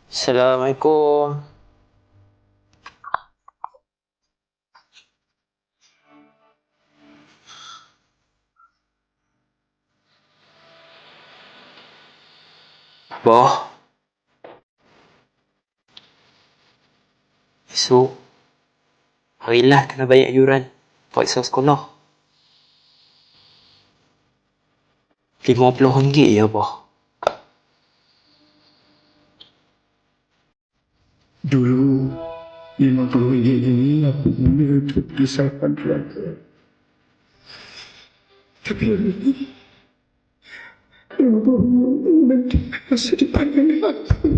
Assalamualaikum. Boh, esok hari lah kena bayar yuran periksa sekolah. RM50 ya, boh. Dulu RM50 ini aku guna untuk pisahkan keluarga. Tapi hari ini RM50 nanti masa depan nenek aku.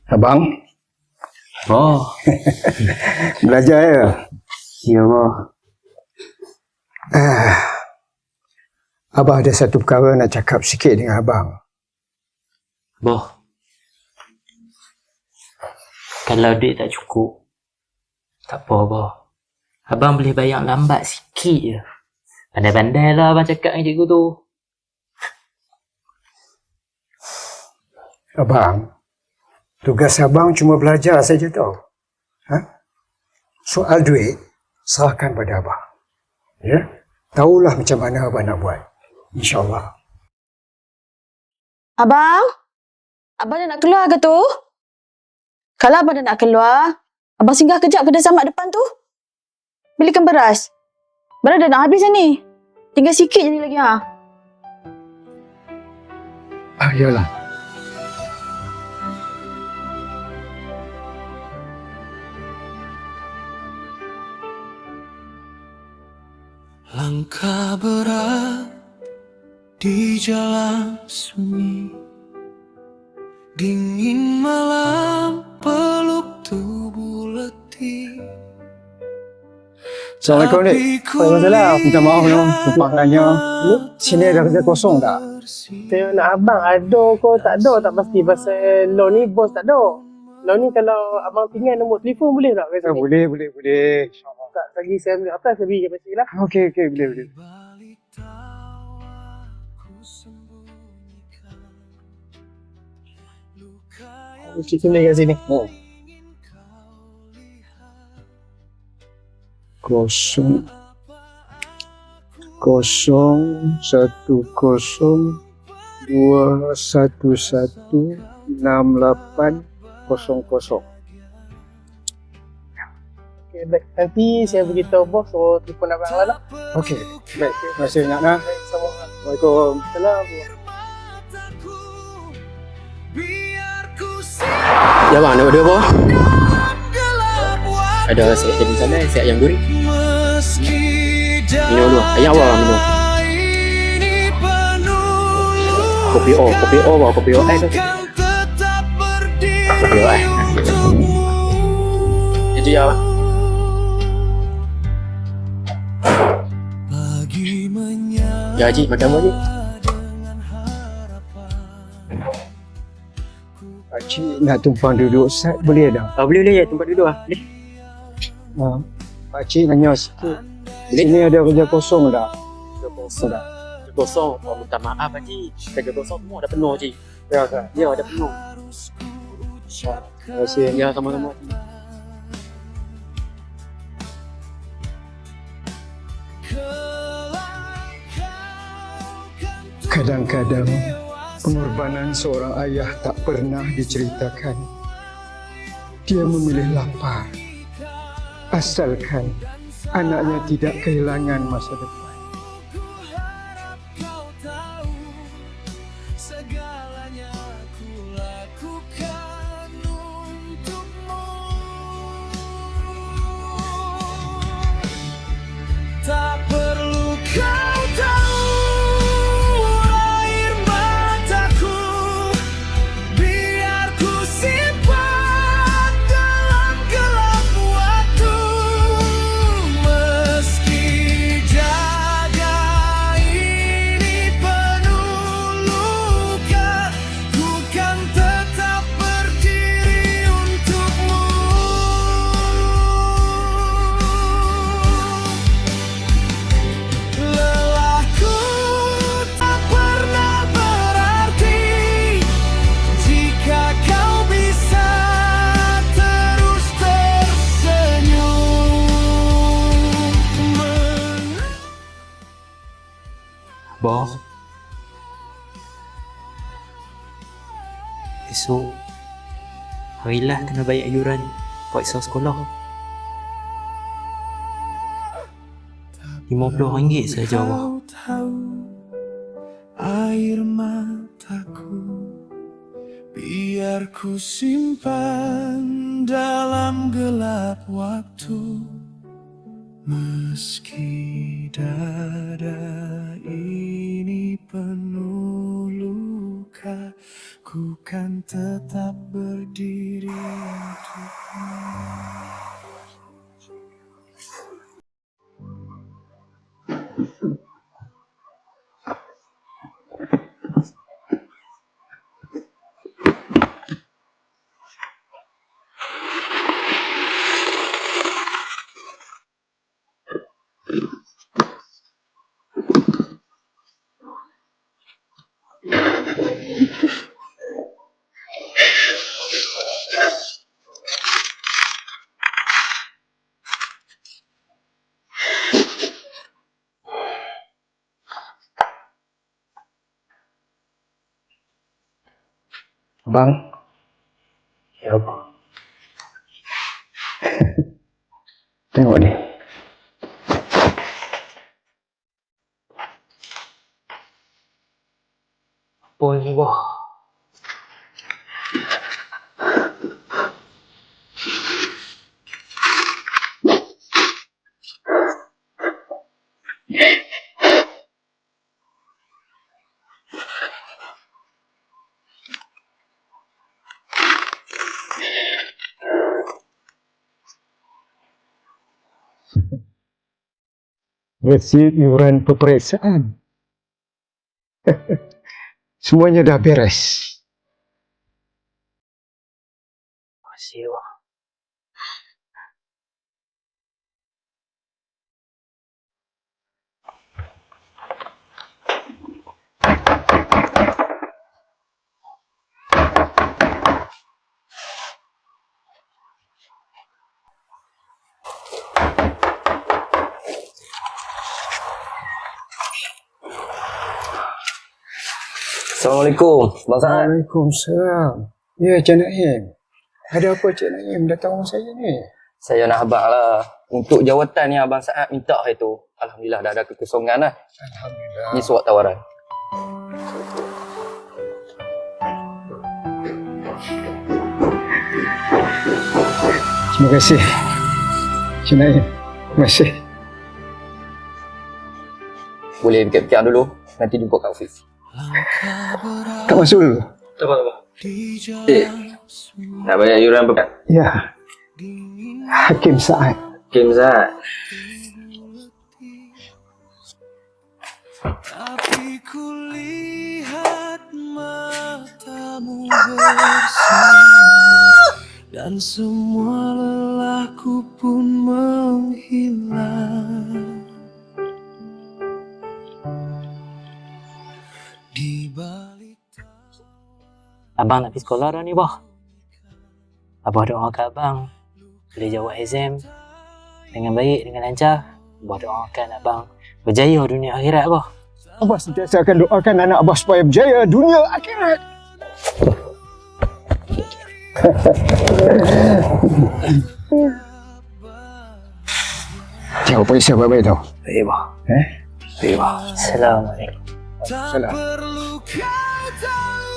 Abang, Boh, belajar ya? ya boh. Abang ada satu perkara nak cakap sikit dengan abang. Boh, kalau duit tak cukup, tak apa boh. Abang boleh bayar lambat sikit je. Pandai-pandai lah abang cakap dengan cikgu tu. Abang, tugas abang cuma belajar saja tau. Soal duit, serahkan pada abang. Ya? Tahulah macam mana abang nak buat. InsyaAllah. Abang? Abang dah nak keluar ke tu? Kalau abang dah nak keluar, abang singgah kejap kedai samak depan tu. Belikan beras. Beras dah nak habis dah ni. Tinggal sikit je ni lagi ha. Yalah. Langkah berat di jalan sunyi, dingin malam peluk tubuh letih. Assalamualaikum, Dik. Waalaikumsalam. Minta maaf, Tumpang nanya. Sini ada kerja kosong tak? Tengok nak abang ada ke tak ada tak pasti pasal loan ni bos tak ada. Loan ni kalau abang tinggal nombor telefon boleh tak? Boleh. Tak lagi saya ambil atas saya bagi pasti lah. Okey, boleh. Kita ni kat sini. Kosong 1002116800. Okay, baik. Nanti saya beritahu bos so telefon abang lah. Okey. Baik. Terima kasih banyak nah. Assalamualaikum. Waalaikumsalam. Ya bang, nak order apa? Ada set di sana, set ayam goreng. Minum dulu. Ayam apa minum? Kopi O bang, kopi O tu. Kopi O Itu ya bang. Ya Haji, makan apa Haji? Pakcik nak tumpang duduk Ustaz, boleh tak? Boleh ya, tempat duduk lah. Boleh. Pakcik nanya sikit. Boleh? Sini ada kerja kosong tak? Kerja kosong. Oh, minta maaf Haji. Kerja kosong semua dah penuh Haji. Ya kan? Ya, dah penuh. Terima kasih. Ya, sama-sama. Kadang-kadang pengorbanan seorang ayah tak pernah diceritakan. Dia memilih lapar asalkan anaknya tidak kehilangan masa depan. Tak perlu kau tahu Bah. Esok harilah kena bayar iuran paksa sekolah. RM50 saja, Abah. Kau tahu air mataku, biar ku simpan dalam gelap waktu. Meski dada ini penuh luka, ku kan tetap berdiri untukmu. Abang. Ya, Abang. Tengok ni. Apa ni, Abah? Resit iuran peperiksaan. Semuanya dah beres. Terima kasih, Abah. Assalamualaikum, Bang Sa'ad. Waalaikumsalam. Ya, Cik Naim. Ada apa Cik Naim datang rumah saya ni? Saya nak abang lah. Untuk jawatan yang Abang Sa'ad minta hari tu, Alhamdulillah dah ada kekosongan lah. Alhamdulillah. Ni surat tawaran. Terima kasih. Cik Naim. Terima kasih. Boleh fikir-fikir dulu. Nanti jumpa kat ofis. Tak masuk dulu? Tak apa. Nak bayar iuran berapa? Ya. Hakim Sa'ad. Kim Sa'ad. Tapi ku lihat matamu bersinar, dan semua lelahku pun menghilang. Di balik Abang nak pergi sekolah dah ni, Bah. Abah doakan abang boleh jawab exam dengan baik, dengan lancar. Abah doakan abang berjaya dunia akhirat, Bah. Abah sentiasa akan doakan anak Abah supaya berjaya dunia akhirat. Jangan periksa baik-baik tau. Baik, Bah. Baik, Bah. Assalamualaikum. tak Salam. perlu kau tahu